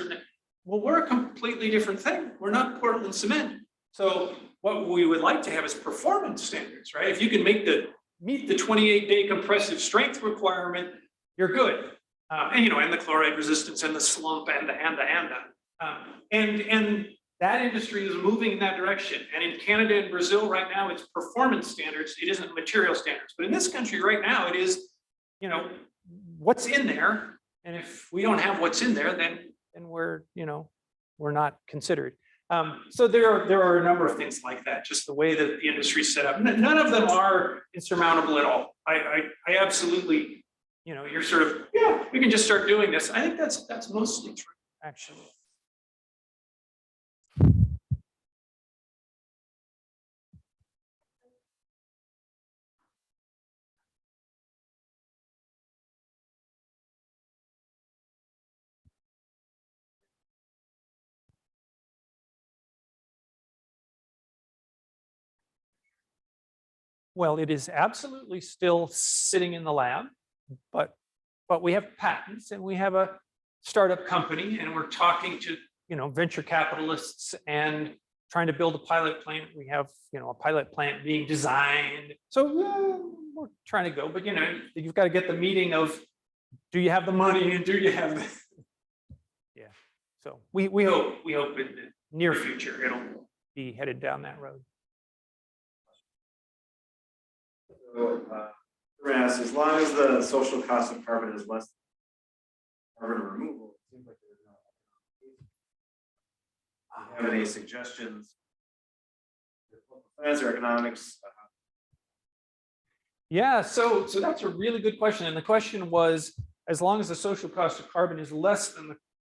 well, we're a completely different thing. We're not Portland cement. So what we would like to have is performance standards, right? If you can meet the 28-day compressive strength requirement, you're good. And the chloride resistance and the slump and that industry is moving in that direction. And in Canada and Brazil right now, it's performance standards. It isn't material standards. But in this country right now, it is, what's in there. And if we don't have what's in there, then we're not considered. So there are a number of things like that, just the way that the industry is set up. None of them are insurmountable at all. I absolutely, you're sort of, we can just start doing this. I think that's mostly true, actually. Well, it is absolutely still sitting in the lab, but we have patents and we have a startup company and we're talking to, venture capitalists and trying to build a pilot plant. We have, a pilot plant being designed. So we're trying to go, but you've got to get the meeting of, do you have the money and do you have the, yeah. So we hope in the near future, it'll be headed down that road. So, as long as the social cost of carbon is less than carbon removal, it seems like there's no. Do you have any suggestions? Plans or economics? Yeah, so that's a really good question, and the question was, as long as the social cost of carbon is less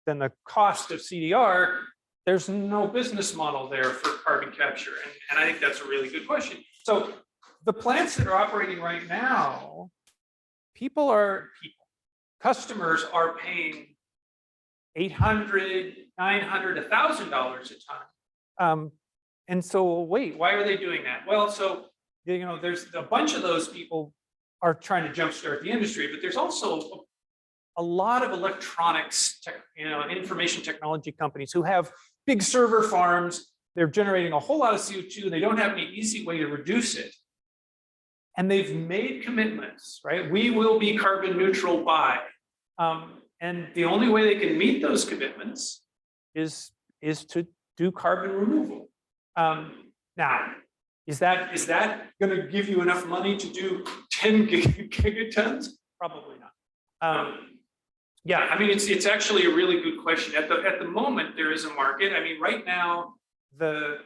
than the cost of CDR, there's no business model there for carbon capture, and I think that's a really good question. So the plants that are operating right now, customers are paying $800, $900, $1,000 a ton. And so wait, why are they doing that? Well, so there's a bunch of those people are trying to jumpstart the industry, but there's also a lot of electronics, information technology companies who have big server farms. They're generating a whole lot of CO2. They don't have any easy way to reduce it. And they've made commitments, right? We will be carbon neutral by, and the only way they can meet those commitments is to do carbon removal. Now, is that going to give you enough money to do 10 gigatons? Probably not. Yeah, I mean, it's actually a really good question. At the moment, there is a market. I mean, right now, the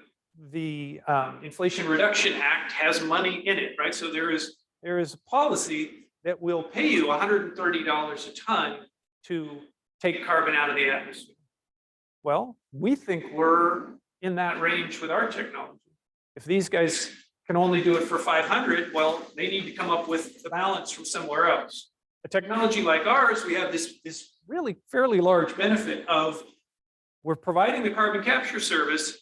Inflation Reduction Act has money in it, right? So there is a policy that will pay you $130 a ton to take carbon out of the atmosphere. Well, we think we're in that range with our technology. If these guys can only do it for 500, well, they need to come up with the balance from somewhere else. A technology like ours, we have this really fairly large benefit of we're providing the carbon capture service,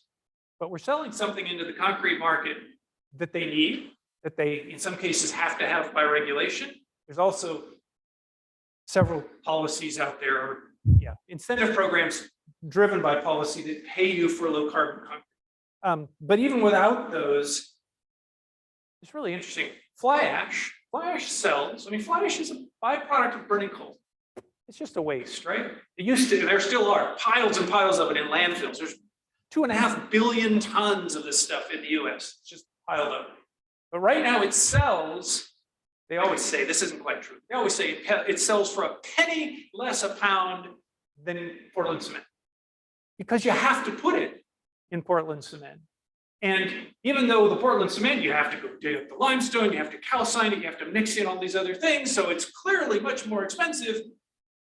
but we're selling something into the concrete market that they need, that they, in some cases, have to have by regulation. There's also several policies out there, or incentive programs driven by policy that pay you for low carbon concrete. But even without those, it's really interesting. Fly ash sells. I mean, fly ash is a byproduct of burning coal. It's just a waste, right? It used to, there still are piles and piles of it in landfills. There's 2.5 billion tons of this stuff in the US. It's just piled up. But right now it sells, they always say, this isn't quite true. They always say it sells for a penny less a pound than Portland cement. Because you have to put it in Portland cement. And even though the Portland cement, you have to go dig up the limestone, you have to calcine it, you have to mix in all these other things. So it's clearly much more expensive.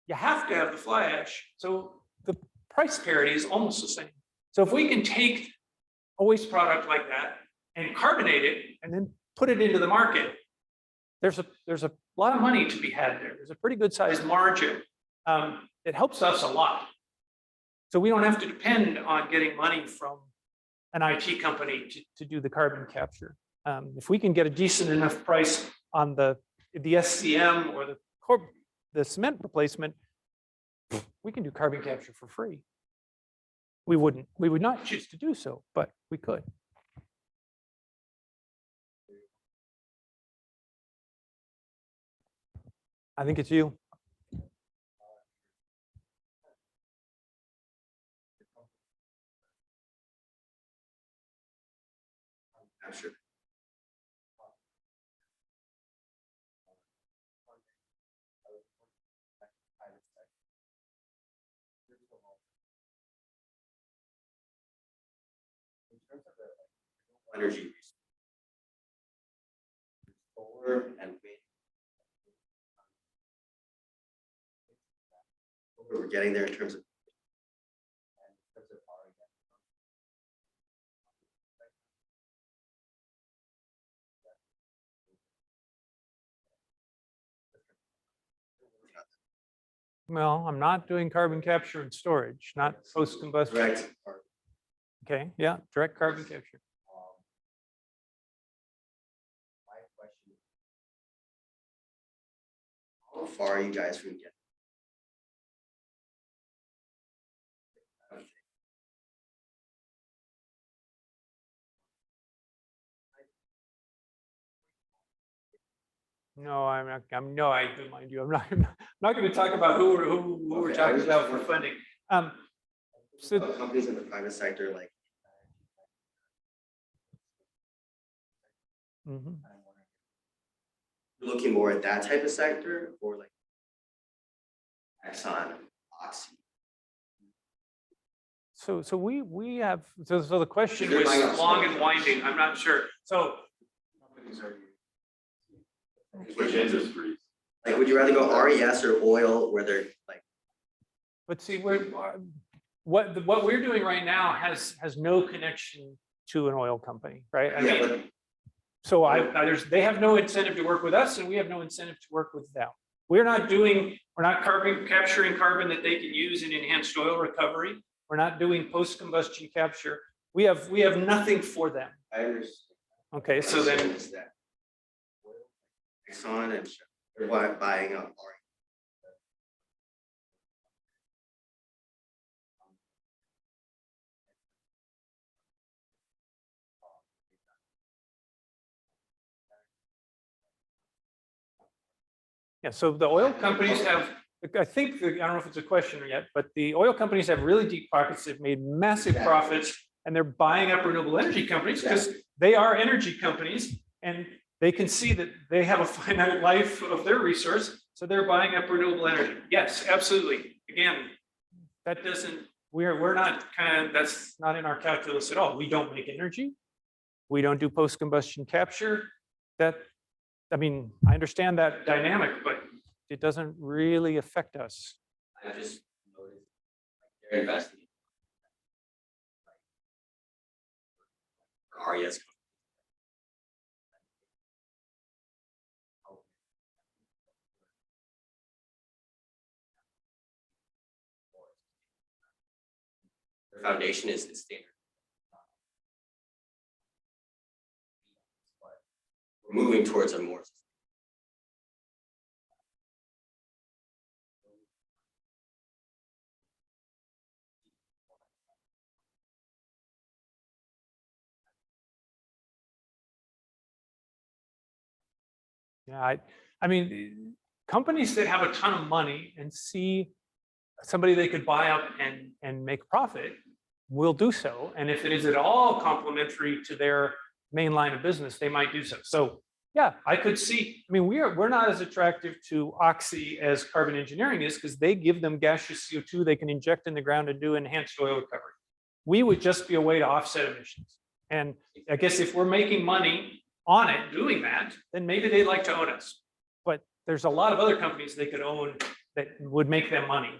You have to have the fly ash. So the price parity is almost the same. So if we can take a waste product like that and carbonate it and then put it into the market, there's a lot of money to be had there. There's a pretty good sized margin. It helps us a lot. So we don't have to depend on getting money from an IT company to do the carbon capture. If we can get a decent enough price on the SCM or the cement replacement, we can do carbon capture for free. We would not choose to do so, but we could. I think it's you. I'm sure. In terms of the energy, solar and wind, we're getting there in terms of Well, I'm not doing carbon capture and storage, not post-combustion. direct. Okay, yeah, direct carbon capture. My question is, how far are you guys from getting? No, I'm not. No, I do mind you. I'm not going to talk about who we're Okay, talking about for funding. So Companies in the private sector, like, mhm. you're looking more at that type of sector or like Exxon, Oxy? So we have so the question They're was buying up long solar. and winding. I'm not sure. So Which industries? Like, would you rather go RES or oil where they're like, but see, what we're doing right now has no connection to an oil company, right? I yeah, mean, but so they have no incentive to work with us, and we have no incentive to work with them. We're not capturing carbon that they can use in enhanced oil recovery. We're not doing post-combustion capture. We have nothing for them. I understand. Okay, so then Is that Exxon and Shell, they're buying up RES. yeah, so the oil companies have, I think, I don't know if it's a question yet, but the oil companies have really deep pockets. They've made massive profits, and they're buying up renewable energy companies because they are energy companies, and they can see that they have a finite life of their resource, so they're buying up renewable energy. Yes, absolutely. Again, that doesn't, we're not that's not in our calculus at all. We don't make energy. We don't do post-combustion capture. I mean, I understand that dynamic, but it doesn't really affect us. I just noticed like they're investing in RES. Their foundation is standard. But we're moving towards a more Yeah, I mean, companies that have a ton of money and see somebody they could buy up and make profit will do so. And if it is at all complementary to their main line of business, they might do so. So yeah, I could see, I mean, we're not as attractive to Oxy as carbon engineering is because they give them gaseous CO2 they can inject in the ground and do enhanced oil recovery. We would just be a way to offset emissions. And I guess if we're making money on it, doing that, then maybe they'd like to own us. But there's a lot of other companies they could own that would make them money.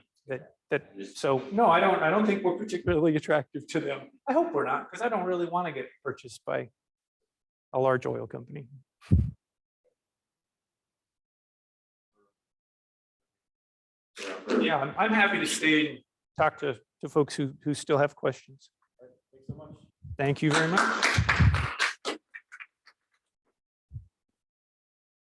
So no, I don't think we're particularly attractive to them. I hope we're not, because I don't really want to get purchased by a large oil company. Yeah, I'm happy to stay and talk to folks who still have questions. Thanks so much. Thank you very much.